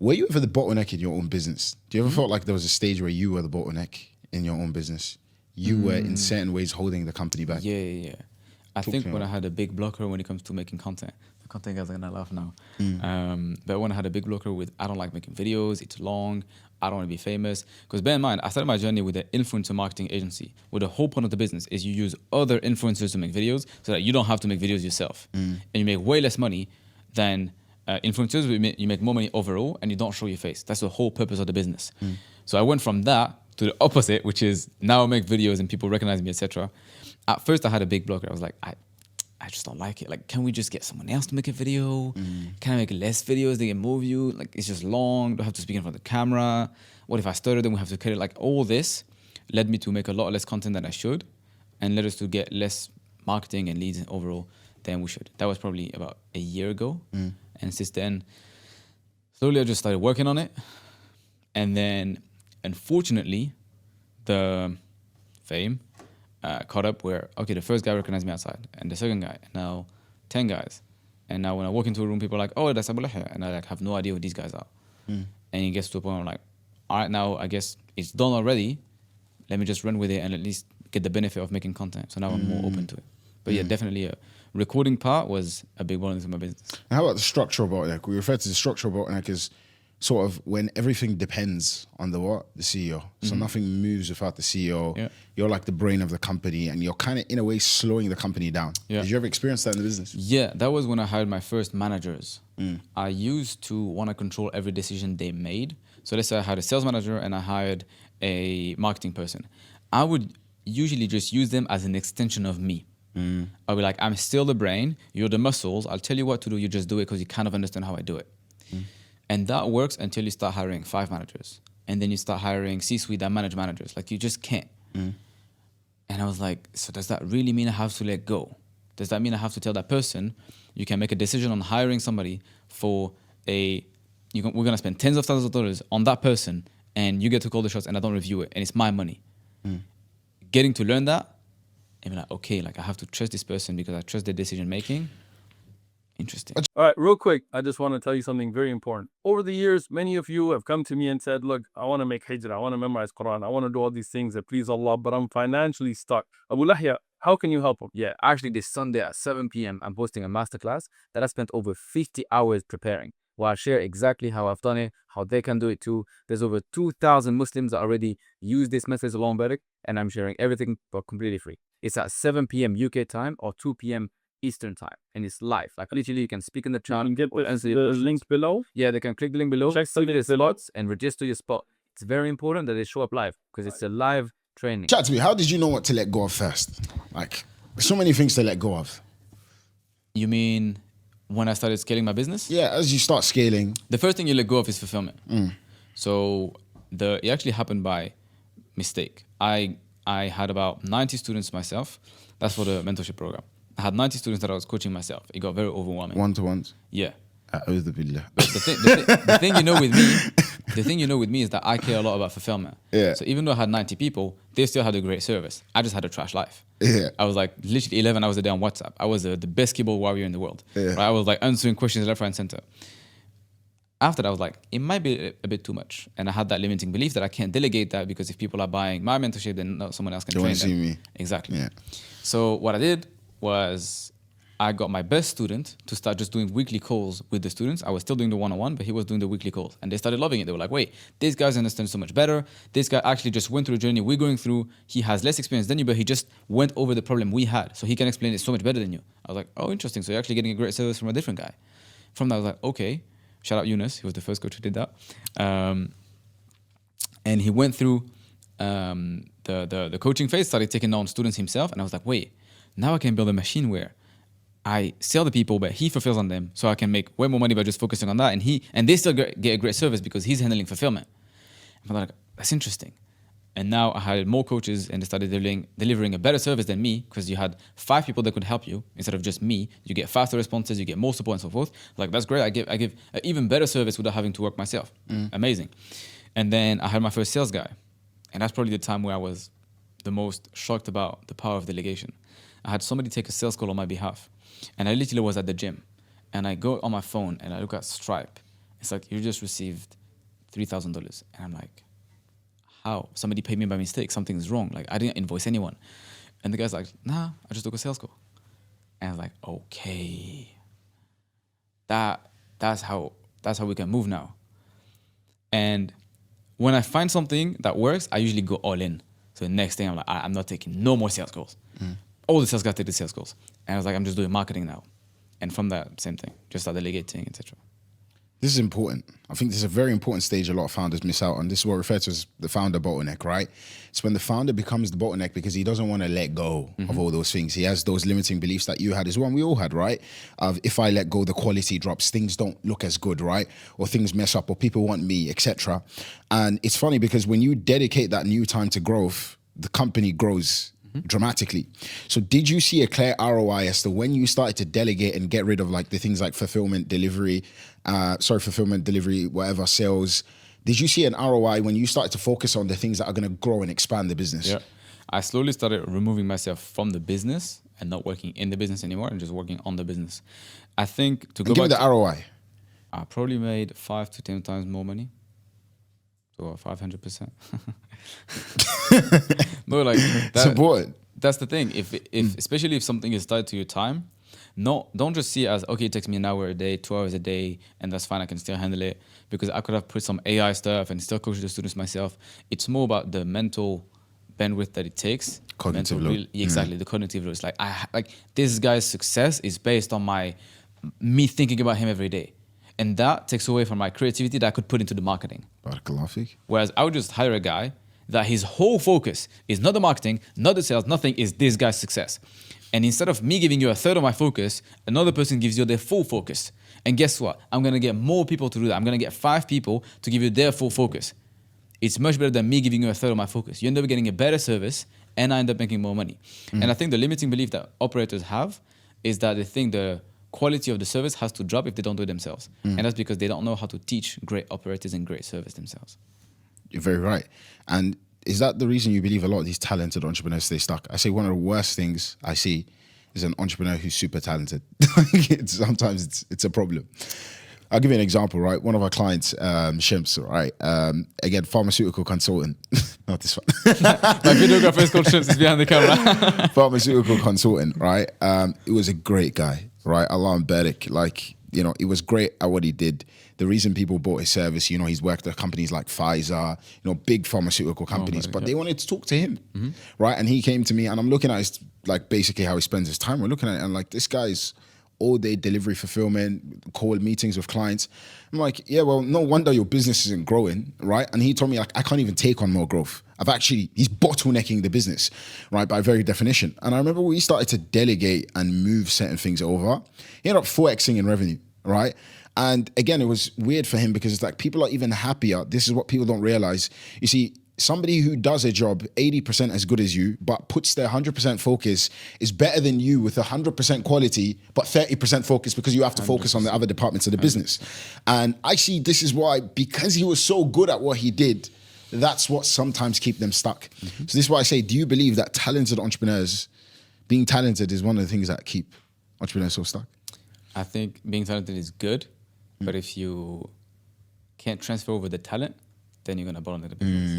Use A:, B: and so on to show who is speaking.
A: Were you ever the bottleneck in your own business? Do you ever felt like there was a stage where you were the bottleneck in your own business? You were in certain ways holding the company back.
B: Yeah. I think when I had a big blocker when it comes to making content, the content guys are gonna laugh now. But when I had a big blocker with, I don't like making videos, it's long, I don't want to be famous. Because bear in mind, I started my journey with an influencer marketing agency, where the whole point of the business is you use other influencers to make videos so that you don't have to make videos yourself. And you make way less money than influencers. You make more money overall and you don't show your face. That's the whole purpose of the business. So I went from that to the opposite, which is now I make videos and people recognize me, etc. At first I had a big blocker. I was like, I just don't like it. Like, can we just get someone else to make a video? Can I make less videos? They get more views. Like, it's just long. Do I have to speak in front of the camera? What if I stutter? Then we have to cut it. Like, all this led me to make a lot less content than I should, and led us to get less marketing and leads overall than we should. That was probably about a year ago. And since then, slowly I just started working on it. And then, unfortunately, the fame caught up where, okay, the first guy recognized me outside, and the second guy, and now 10 guys. And now when I walk into a room, people are like, oh, that's Abu Lahya. And I like have no idea who these guys are. And it gets to a point where I'm like, all right, now I guess it's done already. Let me just run with it and at least get the benefit of making content. So now I'm more open to it. But yeah, definitely a recording part was a big bonus in my business.
A: And how about the structural bottleneck? We refer to the structural bottleneck as sort of when everything depends on the CEO. So nothing moves without the CEO.
B: Yeah.
A: You're like the brain of the company and you're kind of in a way slowing the company down.
B: Yeah.
A: Did you ever experience that in the business?
B: Yeah, that was when I hired my first managers. I used to want to control every decision they made. So let's say I had a sales manager and I hired a marketing person. I would usually just use them as an extension of me. I'll be like, I'm still the brain, you're the muscles, I'll tell you what to do, you just do it because you kind of understand how I do it. And that works until you start hiring 5 managers. And then you start hiring C-suite that manage managers. Like, you just can't. And I was like, so does that really mean I have to let go? Does that mean I have to tell that person, you can make a decision on hiring somebody for we're going to spend tens of thousands of dollars on that person and you get to call the shots and I don't review it and it's my money. Getting to learn that and be like, okay, like I have to trust this person because I trust their decision making. Interesting.
C: All right, real quick, I just want to tell you something very important. Over the years, many of you have come to me and said, look, I want to make hijrah, I want to memorize Quran, I want to do all these things that please Allah, but I'm financially stuck. Abu Lahya, how can you help them?
B: Yeah, actually this Sunday at 7 p.m. I'm posting a masterclass that I spent over 50 hours preparing, where I share exactly how I've done it, how they can do it too. There's over 2,000 Muslims that already use this message along Barak, and I'm sharing everything but completely free. It's at 7 p.m. UK time or 2 p.m. Eastern time, and it's live. Like, literally, you can speak in the chat.
C: You can get the link below.
B: Yeah, they can click the link below,
C: Check
B: select the slots, and register your spot. It's very important that they show up live because it's a live training.
A: Chat to me, how did you know what to let go of first? Like, there's so many things to let go of.
B: You mean when I started scaling my business?
A: Yeah, as you start scaling.
B: The first thing you let go of is fulfillment. So it actually happened by mistake. I had about 90 students myself. That's for the mentorship program. I had 90 students that I was coaching myself. It got very overwhelming.
A: One-to-ones?
B: Yeah.
A: A'udhu billah.
B: But the thing you know with me is that I care a lot about fulfillment.
A: Yeah.
B: So even though I had 90 people, they still had a great service. I just had a trash life.
A: Yeah.
B: I was like literally 11 hours a day on WhatsApp. I was the best keyboard warrior in the world.
A: Yeah.
B: Right? I was like answering questions left, right, and center. After that, I was like, it might be a bit too much. And I had that limiting belief that I can't delegate that because if people are buying my mentorship, then someone else can train them.
A: See me.
B: Exactly.
A: Yeah.
B: So what I did was I got my best student to start just doing weekly calls with the students. I was still doing the one-on-one, but he was doing the weekly calls. And they started loving it. They were like, wait, these guys understand so much better. This guy actually just went through the journey we're going through. He has less experience than you, but he just went over the problem we had. So he can explain it so much better than you. I was like, oh, interesting. So you're actually getting a great service from a different guy. From that, I was like, okay. Shout out Yunus. He was the first coach who did that. And he went through the coaching phase, started taking on students himself. And I was like, wait, now I can build a machine where I sell the people, but he fulfills on them. So I can make way more money by just focusing on that. And they still get a great service because he's handling fulfillment. I'm like, that's interesting. And now I had more coaches and they started delivering a better service than me because you had 5 people that could help you instead of just me. You get faster responses, you get more support and so forth. Like, that's great. I give an even better service without having to work myself. Amazing. And then I had my first sales guy. And that's probably the time where I was the most shocked about the power of delegation. I had somebody take a sales call on my behalf. And I literally was at the gym. And I go on my phone and I look at Stripe. It's like, you just received $3,000. And I'm like, how? Somebody paid me by mistake. Something's wrong. Like, I didn't invoice anyone. And the guy's like, nah, I just took a sales call. And I was like, okay. That's how we can move now. And when I find something that works, I usually go all in. So the next thing I'm like, I'm not taking no more sales calls. All the sales guys take the sales calls. And I was like, I'm just doing marketing now. And from that, same thing, just start delegating, etc.
A: This is important. I think this is a very important stage a lot of founders miss out on. This is what referred to as the founder bottleneck, right? It's when the founder becomes the bottleneck because he doesn't want to let go of all those things. He has those limiting beliefs that you had as well, and we all had, right? Of if I let go, the quality drops, things don't look as good, right? Or things mess up, or people want me, etc. And it's funny because when you dedicate that new time to growth, the company grows dramatically. So did you see a clear ROI as to when you started to delegate and get rid of like the things like fulfillment, delivery, whatever, sales? Did you see an ROI when you started to focus on the things that are going to grow and expand the business?
B: Yeah. I slowly started removing myself from the business and not working in the business anymore and just working on the business. I think to go
A: give
B: back
A: me the ROI.
B: I probably made 5 to 10 times more money. So 500%. No, like
A: It's important.
B: That's the thing. If especially if something is tied to your time, don't just see it as, okay, it takes me an hour a day, 2 hours a day, and that's fine, I can still handle it. Because I could have put some AI stuff and still coach the students myself. It's more about the mental bandwidth that it takes.
A: Cognitive load.
B: Exactly, the cognitive load. It's like this guy's success is based on me thinking about him every day. And that takes away from my creativity that I could put into the marketing. Whereas I would just hire a guy that his whole focus is not the marketing, not the sales, nothing, is this guy's success. And instead of me giving you a third of my focus, another person gives you their full focus. And guess what? I'm going to get more people to do that. I'm going to get 5 people to give you their full focus. It's much better than me giving you a third of my focus. You end up getting a better service and I end up making more money. And I think the limiting belief that operators have is that they think the quality of the service has to drop if they don't do it themselves. And that's because they don't know how to teach great operators and great service themselves.
A: You're very right. And is that the reason you believe a lot of these talented entrepreneurs stay stuck? I say one of the worst things I see is an entrepreneur who's super talented. Sometimes it's a problem. I'll give you an example, right? One of our clients, Shimps, right? Again, pharmaceutical consultant. Not this one.
B: My videographer is called Shimps, he's behind the camera.
A: Pharmaceutical consultant, right? It was a great guy, right? Allah barik. Like, you know, it was great at what he did. The reason people bought his service, you know, he's worked at companies like Pfizer, you know, big pharmaceutical companies, but they wanted to talk to him, right? And he came to me and I'm looking at his, like, basically how he spends his time. We're looking at it and like, this guy's all day delivery fulfillment, call meetings with clients. I'm like, yeah, well, no wonder your business isn't growing, right? And he told me, like, I can't even take on more growth. He's bottlenecking the business, right? By very definition. And I remember we started to delegate and move certain things over. He ended up 4Xing in revenue, right? And again, it was weird for him because it's like people are even happier. This is what people don't realize. You see, somebody who does a job 80% as good as you, but puts their 100% focus is better than you with 100% quality, but 30% focus because you have to focus on the other departments of the business. And I see this is why, because he was so good at what he did, that's what sometimes keep them stuck. So this is why I say, do you believe that talented entrepreneurs, being talented is one of the things that keep entrepreneurs so stuck?
B: I think being talented is good, but if you can't transfer over the talent, then you're going to bottleneck the business.